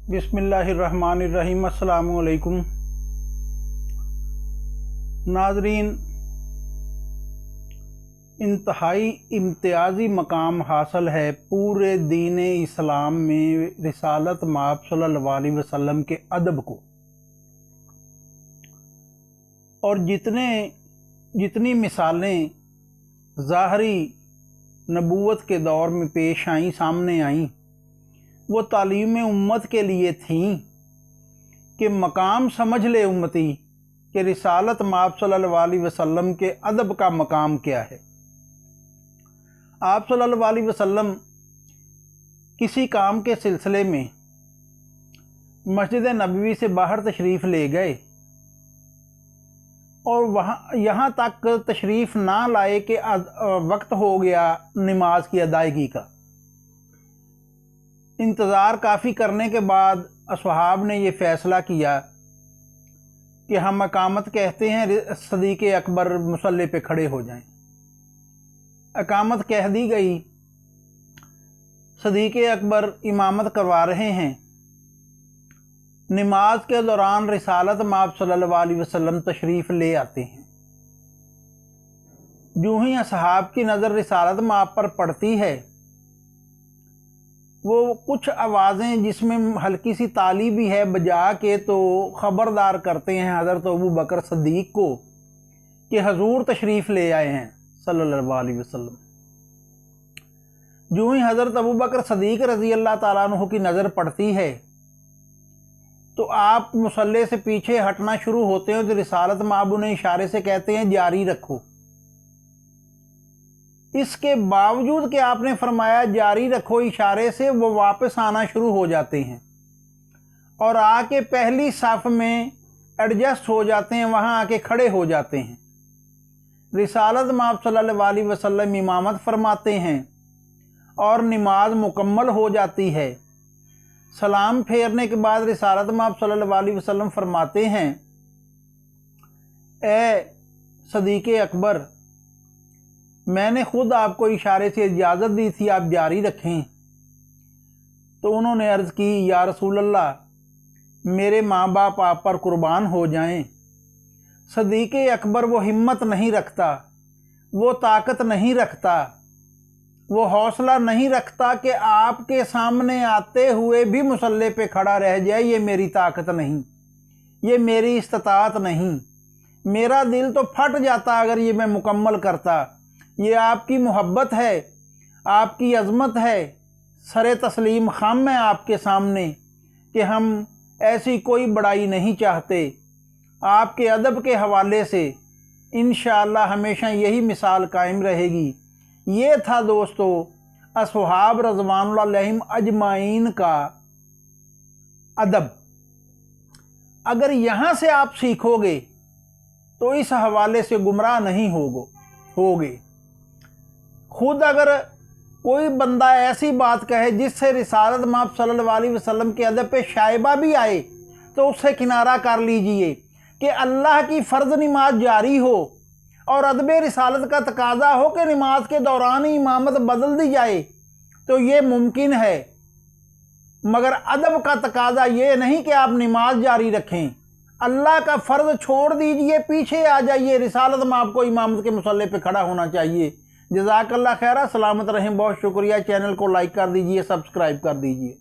बिस्मिल्लाहिर्रहमानिर्रहीम। अस्सलामुअलैकुम नाज़रीन, इंतहाई इम्तियाज़ी मकाम हासिल है पूरे दीन इस्लाम में रिसालत माब सल्लल्लाहु अलैहि वसल्लम के अदब को। और जितनी मिसालें ज़ाहरी नबूवत के दौर में पेश आईं, सामने आईं, वो तालीम उम्मत के लिए थीं कि मकाम समझ ले उम्मती कि रिसालत माब सल्लल्लाहु अलैहि वसल्लम के अदब का मकाम क्या है। आप सल्लल्लाहु अलैहि वसल्लम किसी काम के सिलसिले में मस्जिद नबवी से बाहर तशरीफ़ ले गए और यहाँ तक तशरीफ़ ना लाए कि वक्त हो गया नमाज की अदायगी का। इंतज़ार काफ़ी करने के बाद असहाब ने ये फ़ैसला किया कि हम अकामत कहते हैं, सदीक़ अकबर मुसल्ले पे खड़े हो जाएं। अकामत कह दी गई, सदीक़ अकबर इमामत करवा रहे हैं। नमाज के दौरान रिसालत माब सल्लल्लाहु अलैहि वसल्लम तशरीफ़ ले आते हैं। यूँ ही असहाब की नज़र रिसालत माब पर पड़ती है, वो कुछ आवाज़ें जिसमें हल्की सी ताली भी है बजा के तो ख़बरदार करते हैं हज़रत अबू बकर सिद्दीक़ को कि हजूर तशरीफ़ ले आए हैं सल्लल्लाहु अलैहि वसल्लम। यूँ ही हज़रत अबू बकर सिद्दीक़ रज़ी अल्लाह ताला अन्हु की नज़र पड़ती है तो आप मुसल्ले से पीछे हटना शुरू होते हैं। तो रिसालत माब उन्हें इशारे से कहते हैं जारी रखो। इसके बावजूद कि आपने फरमाया जारी रखो इशारे से, वो वापस आना शुरू हो जाते हैं और आके पहली सफ़ में एडजस्ट हो जाते हैं, वहाँ आके खड़े हो जाते हैं। रिसालत माब सल्लल्लाहु अलैहि वसल्लम इमामत फरमाते हैं और नमाज मुकम्मल हो जाती है। सलाम फेरने के बाद रिसालत माब सल्लल्लाहु अलैहि वसल्लम फरमाते हैं, ए सदीक़ अकबर, मैंने खुद आपको इशारे से इजाज़त दी थी, आप जारी रखें। तो उन्होंने अर्ज़ की, या रसूल अल्लाह, मेरे माँ बाप आप पर कुर्बान हो जाएं। सदीक़ अकबर वो हिम्मत नहीं रखता, वो ताकत नहीं रखता, वो हौसला नहीं रखता कि आपके सामने आते हुए भी मुसल्ले पे खड़ा रह जाए। ये मेरी ताकत नहीं, ये मेरी इस्तात नहीं। मेरा दिल तो फट जाता अगर ये मैं मुकम्मल करता। ये आपकी मोहब्बत है, आपकी अज़मत है, सरे तस्लीम खाम है आपके सामने कि हम ऐसी कोई बड़ाई नहीं चाहते। आपके अदब के हवाले से इंशाअल्लाह हमेशा यही मिसाल कायम रहेगी। ये था दोस्तों असहाब रज़वानुल्लाह अलैहिम अजमाइन का अदब। अगर यहाँ से आप सीखोगे तो इस हवाले से गुमराह नहीं होगे। खुद अगर कोई बंदा ऐसी बात कहे जिससे रिसालत माब सल्लल्लाहु अलैहि वसल्लम के अदब पे शाइबा भी आए तो उससे किनारा कर लीजिए कि अल्लाह की फ़र्ज़ नमाज जारी हो और अदब रिसालत का तकाज़ा हो कि नमाज के दौरान ही इमामत बदल दी जाए तो ये मुमकिन है, मगर अदब का तकाज़ा ये नहीं कि आप नमाज जारी रखें। अल्लाह का फ़र्ज़ छोड़ दीजिए, पीछे आ जाइए। रिसालत माब को इमामत के मुसल्ले पे खड़ा होना चाहिए। जज़ाकल्लाह खैरा, सलामत रहें, बहुत शुक्रिया। चैनल को लाइक कर दीजिए, सब्सक्राइब कर दीजिए।